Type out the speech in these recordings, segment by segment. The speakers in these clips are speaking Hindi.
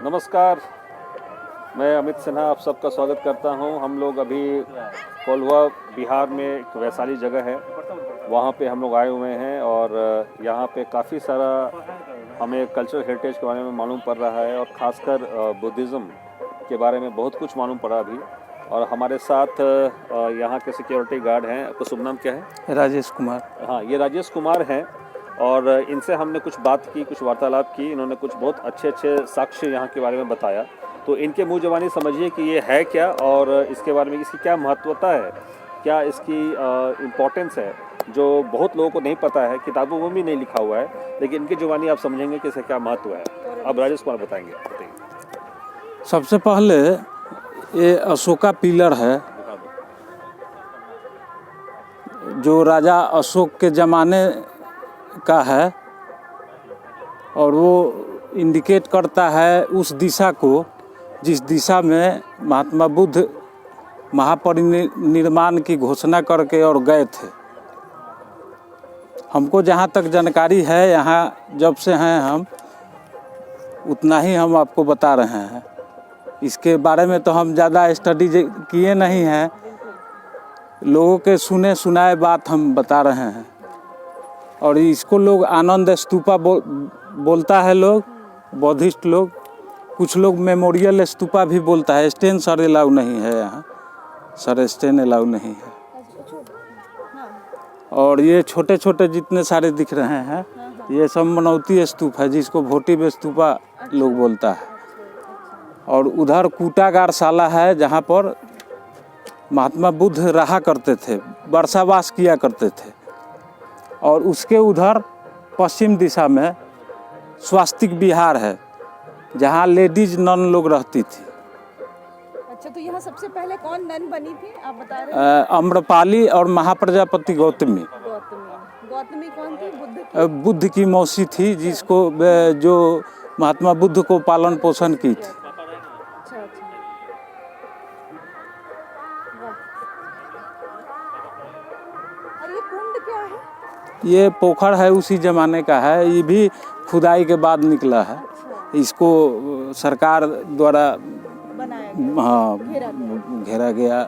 नमस्कार, मैं अमित सिन्हा आप सबका स्वागत करता हूं। हम लोग अभी कोल्हुआ बिहार में एक वैशाली जगह है, वहां पे हम लोग आए हुए हैं और यहां पे काफ़ी सारा हमें कल्चरल हेरिटेज के बारे में मालूम पड़ रहा है और ख़ासकर बुद्धिज़्म के बारे में बहुत कुछ मालूम पड़ा अभी। और हमारे साथ यहाँ के सिक्योरिटी गार्ड हैं। आपका शुभ नाम क्या है? राजेश कुमार। हाँ, ये राजेश कुमार हैं और इनसे हमने कुछ बात की, कुछ वार्तालाप की। इन्होंने कुछ बहुत अच्छे अच्छे साक्ष्य यहाँ के बारे में बताया। तो इनके मुँह ज़बानी समझिए कि ये है क्या और इसके बारे में इसकी क्या महत्वता है, क्या इसकी इम्पोर्टेंस है, जो बहुत लोगों को नहीं पता है, किताबों में भी नहीं लिखा हुआ है, लेकिन इनकी ज़बानी आप समझेंगे कि इसका क्या महत्व है। अब राजेश कुमार बताएंगे। सबसे पहले ये अशोका पिलर है, जो राजा अशोक के ज़माने का है और वो इंडिकेट करता है उस दिशा को जिस दिशा में महात्मा बुद्ध महापरिनिर्वाण की घोषणा करके और गए थे। हमको जहाँ तक जानकारी है, यहाँ जब से हैं हम, उतना ही हम आपको बता रहे हैं। इसके बारे में तो हम ज़्यादा स्टडी किए नहीं हैं, लोगों के सुने सुनाए बात हम बता रहे हैं। और इसको लोग आनंद स्तूपा बोलता है लोग, बौद्धिस्ट लोग, कुछ लोग मेमोरियल स्तूपा भी बोलता है। स्टेन सर अलाउ नहीं है यहाँ, सर स्टेन अलाउ नहीं है। और ये छोटे छोटे जितने सारे दिख रहे हैं, ये सब मनौती स्तूप है, जिसको भोटिव स्तूपा लोग बोलता है। और उधर कूटागार शाला है, जहाँ पर महात्मा बुद्ध रहा करते थे, वर्षावास किया करते थे। और उसके उधर पश्चिम दिशा में स्वास्तिक विहार है, जहाँ लेडीज नन लोग रहती थी। अच्छा, तो यहाँ सबसे पहले कौन नन बनी थी आप बता रहे हैं? आम्रपाली और महाप्रजापति गौतमी। गौतमी कौन थी? बुद्ध की मौसी थी, जिसको जो महात्मा बुद्ध को पालन पोषण की थी। अच्छा अच्छा, और ये कुंड क्या है? ये पोखर है, उसी जमाने का है। ये भी खुदाई के बाद निकला है। इसको सरकार द्वारा बनाया गया, हाँ घेरा गया।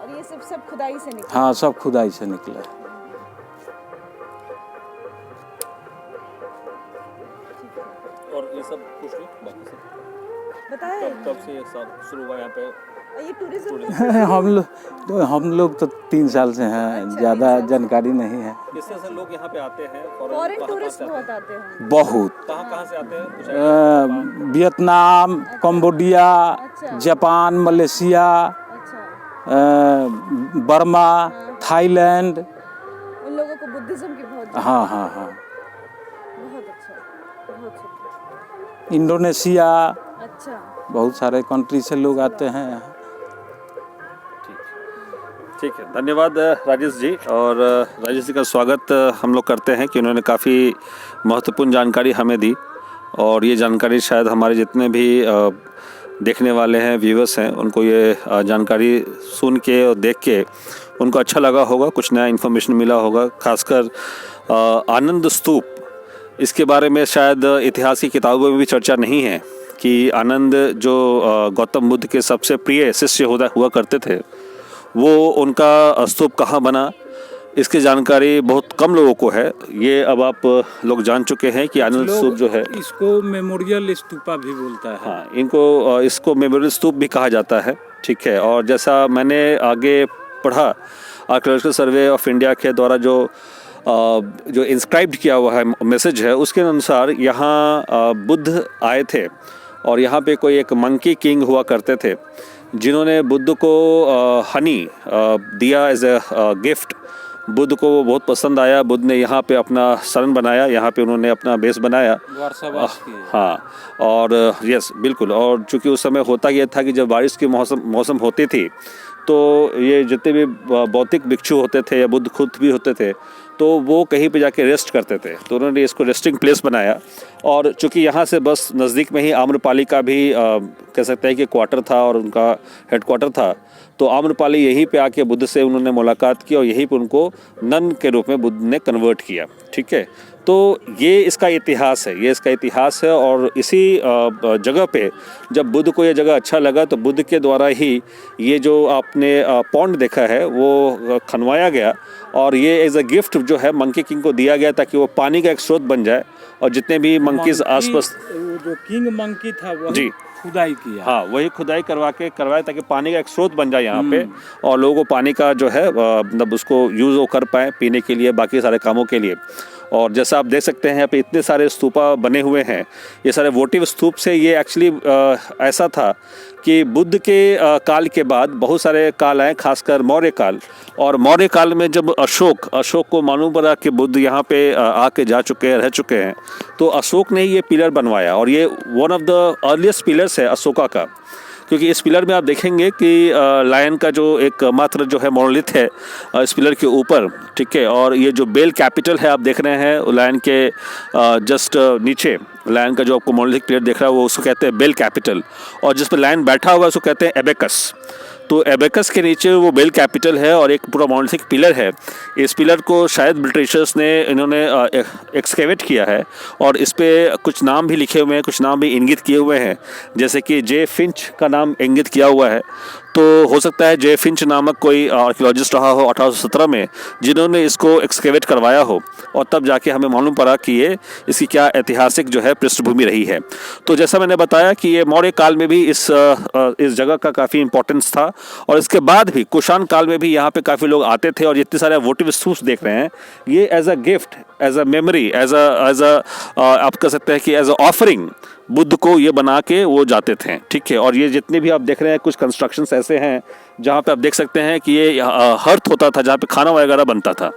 और ये सब खुदाई से निकला? हाँ, सब खुदाई से निकला है। और ये सब कुछ नहीं, बाकी सब बताया कब से ये सब शुरू हुआ यहाँ पे? ये टूरिज्म हम लोग तो 3 साल से हैं, ज़्यादा जानकारी नहीं है। किस तरह से लोग यहाँ पे आते हैं? फॉरेन टूरिस्ट बहुत आते हैं। बहुत। कहाँ से आते हैं? Vietnam, Cambodia, Japan, Malaysia, Burma, Thailand. उन लोगों को बुद्धिज्म की बहुत हाँ हाँ हाँ। बहुत अच्छा, बहुत अच्छा। इंडोनेशिया, अच्छा, बहुत सारे कंट्री से लोग आते हैं यहाँ। ठीक है, धन्यवाद राजेश जी। और राजेश जी का स्वागत हम लोग करते हैं कि उन्होंने काफ़ी महत्वपूर्ण जानकारी हमें दी। और ये जानकारी शायद हमारे जितने भी देखने वाले हैं, व्यूअर्स हैं, उनको ये जानकारी सुन के और देख के उनको अच्छा लगा होगा, कुछ नया इन्फॉर्मेशन मिला होगा। खासकर आनंद स्तूप, इसके बारे में शायद इतिहास की किताबों में भी चर्चा नहीं है कि आनंद जो गौतम बुद्ध के सबसे प्रिय शिष्य हुआ करते थे, वो उनका स्तूप कहाँ बना, इसकी जानकारी बहुत कम लोगों को है। ये अब आप लोग जान चुके हैं कि आनंद स्तूप जो है, इसको मेमोरियल स्तूपा भी बोलता है। हाँ, इसको मेमोरियल स्तूप भी कहा जाता है। ठीक है। और जैसा मैंने आगे पढ़ा, आर्कियोलॉजिकल सर्वे ऑफ इंडिया के द्वारा जो इंस्क्राइब्ड किया हुआ है मैसेज है, उसके अनुसार यहाँ बुद्ध आए थे और यहाँ पे कोई एक मंकी किंग हुआ करते थे, जिन्होंने बुद्ध को हनी दिया एज ए गिफ्ट। बुद्ध को वो बहुत पसंद आया। बुद्ध ने यहाँ पे अपना शरण बनाया, यहाँ पे उन्होंने अपना बेस बनाया। हाँ, और यस बिल्कुल। और चूँकि उस समय होता यह था कि जब बारिश की मौसम होती थी, तो ये जितने भी बौद्धिक भिक्षु होते थे या बुद्ध खुद भी होते थे, तो वो कहीं पे जाके रेस्ट करते थे। तो उन्होंने इसको रेस्टिंग प्लेस बनाया। और चूँकि यहाँ से बस नज़दीक में ही आम्रपाली का भी कह सकते हैं कि क्वार्टर था और उनका हेडक्वार्टर था। तो आम्रपाली यहीं पे आके बुद्ध से उन्होंने मुलाकात की और यहीं पे उनको नन के रूप में बुद्ध ने कन्वर्ट किया। ठीक है। तो ये इसका इतिहास है, ये इसका इतिहास है। और इसी जगह पे जब बुद्ध को ये जगह अच्छा लगा तो बुद्ध के द्वारा ही ये जो आपने पॉन्ड देखा है वो खनवाया गया और ये एज अ गिफ्ट जो है मंकी किंग को दिया गया ताकि वो पानी का एक स्रोत बन जाए और जितने भी मंकीज आसपास वो जो किंग मंकी था वो जी खुदाई किया। हाँ, वही खुदाई करवाए ताकि पानी का एक स्रोत बन जाए यहाँ पे और लोगों को पानी का जो है मतलब उसको यूज़ वो कर पाए पीने के लिए, बाकी सारे कामों के लिए। और जैसा आप देख सकते हैं यहाँ पे इतने सारे स्तूपा बने हुए हैं, ये सारे वोटिव स्तूप से ये एक्चुअली ऐसा था कि बुद्ध के काल के बाद बहुत सारे काल आए, खासकर मौर्य काल। और मौर्य काल में जब अशोक को मालूम पड़ा कि बुद्ध यहाँ पे आके जा चुके हैं, रह चुके हैं, तो अशोक ने ये पिलर बनवाया और ये one of the earliest pillars है अशोका का। क्योंकि इस पिलर में आप देखेंगे कि लायन का जो एक मात्र जो है मोनोलिथ है इस पिलर के ऊपर, ठीक है। और ये जो बेल कैपिटल है आप देख रहे हैं लायन के जस्ट नीचे, लायन का जो आपको मोनोलिथिक पिलर देख रहा है वो उसको कहते हैं बेल कैपिटल, और जिस पर लायन बैठा हुआ है उसको कहते हैं एबेकस। तो एबेकस के नीचे वो बेल कैपिटल है और एक पूरा मोनोलिथिक पिलर है। इस पिलर को शायद ब्रिटिशर्स ने इन्होंने एक्सकेवेट किया है और इस पर कुछ नाम भी लिखे हुए हैं, कुछ नाम भी इंगित किए हुए हैं, जैसे कि जे फिंच का नाम इंगित किया हुआ है। तो हो सकता है जे फिंच नामक कोई आर्कियोलॉजिस्ट रहा हो 1817 में जिन्होंने इसको एक्सकेवेट करवाया हो और तब जाके हमें मालूम पड़ा कि ये इसकी क्या ऐतिहासिक जो है पृष्ठभूमि रही है। तो जैसा मैंने बताया कि ये मौर्य काल में भी इस जगह का काफ़ी इंपॉर्टेंस था और इसके बाद भी कुषाण काल में भी यहाँ पे काफ़ी लोग आते थे और जितने सारे वोटिव स्तूप देख रहे हैं ये as a gift, as a memory, as a आप कह सकते हैं कि एज अ ऑफरिंग बुद्ध को ये बना के वो जाते थे, ठीक है। और ये जितने भी आप देख रहे हैं कुछ कंस्ट्रक्शंस ऐसे हैं जहाँ पे आप देख सकते हैं कि ये हर्थ होता था जहाँ पे खाना वगैरह बनता था,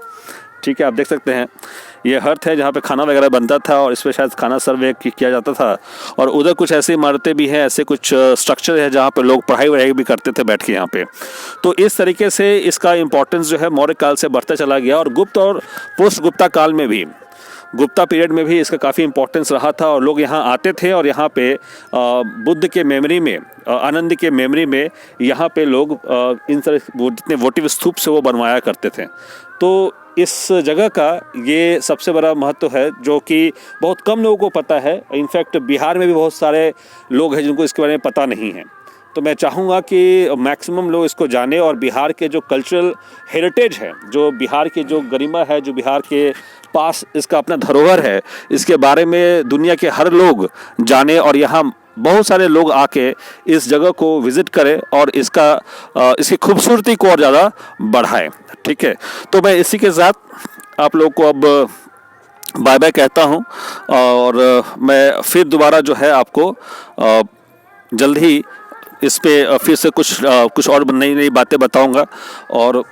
ठीक है। आप देख सकते हैं ये हर्थ है जहाँ पे खाना वगैरह बनता था और इस पर शायद खाना सर्व किया जाता था। और उधर कुछ ऐसी इमारतें भी हैं, ऐसे कुछ स्ट्रक्चर है जहाँ पे लोग पढ़ाई वढ़ाई भी करते थे बैठ के यहाँ पे। तो इस तरीके से इसका इम्पोर्टेंस जो है मौर्य काल से बढ़ता चला गया और गुप्त और पोस्ट गुप्ता काल में भी, गुप्ता पीरियड में भी इसका काफ़ी इंपॉर्टेंस रहा था और लोग यहाँ आते थे और यहाँ पे बुद्ध के मेमोरी में, आनंद के मेमोरी में यहाँ पे लोग इन तरह जितने वोटिव स्तूप से वो बनवाया करते थे। तो इस जगह का ये सबसे बड़ा महत्व है जो कि बहुत कम लोगों को पता है। इनफैक्ट बिहार में भी बहुत सारे लोग हैं जिनको इसके बारे में पता नहीं है। तो मैं चाहूँगा कि मैक्सिमम लोग इसको जाने और बिहार के जो कल्चरल हेरिटेज है, जो बिहार की जो गरिमा है, जो बिहार के पास इसका अपना धरोहर है, इसके बारे में दुनिया के हर लोग जाने और यहाँ बहुत सारे लोग आके इस जगह को विज़िट करें और इसकी खूबसूरती को और ज़्यादा बढ़ाएं, ठीक है। तो मैं इसी के साथ आप लोग को अब बाय बाय कहता हूँ और मैं फिर दोबारा जो है आपको जल्द ही इस पे फिर से कुछ और नई नई बातें बताऊंगा। और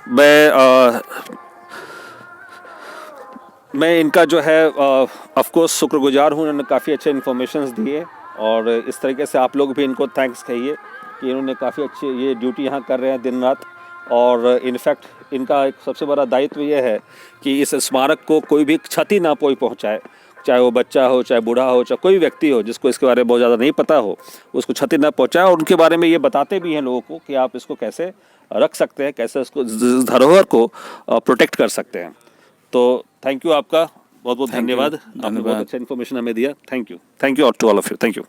मैं इनका जो है ऑफ कोर्स शुक्रगुजार हूँ, उन्होंने काफ़ी अच्छे इन्फॉर्मेशंस दिए और इस तरीके से आप लोग भी इनको थैंक्स कहिए कि इन्होंने काफ़ी अच्छी ये ड्यूटी यहाँ कर रहे हैं दिन रात। और इनफैक्ट इनका एक सबसे बड़ा दायित्व ये है कि इस स्मारक को कोई भी क्षति ना पहुँचाए, चाहे वो बच्चा हो, चाहे बूढ़ा हो, चाहे कोई व्यक्ति हो जिसको इसके बारे में बहुत ज़्यादा नहीं पता हो, उसको क्षति न पहुंचाए। और उनके बारे में ये बताते भी हैं लोगों को कि आप इसको कैसे रख सकते हैं, कैसे इसको धरोहर को प्रोटेक्ट कर सकते हैं। तो थैंक यू, आपका बहुत बहुत धन्यवाद। आपने बहुत अच्छा इन्फॉर्मेशन हमें दिया। Thank you to all of you. Thank you.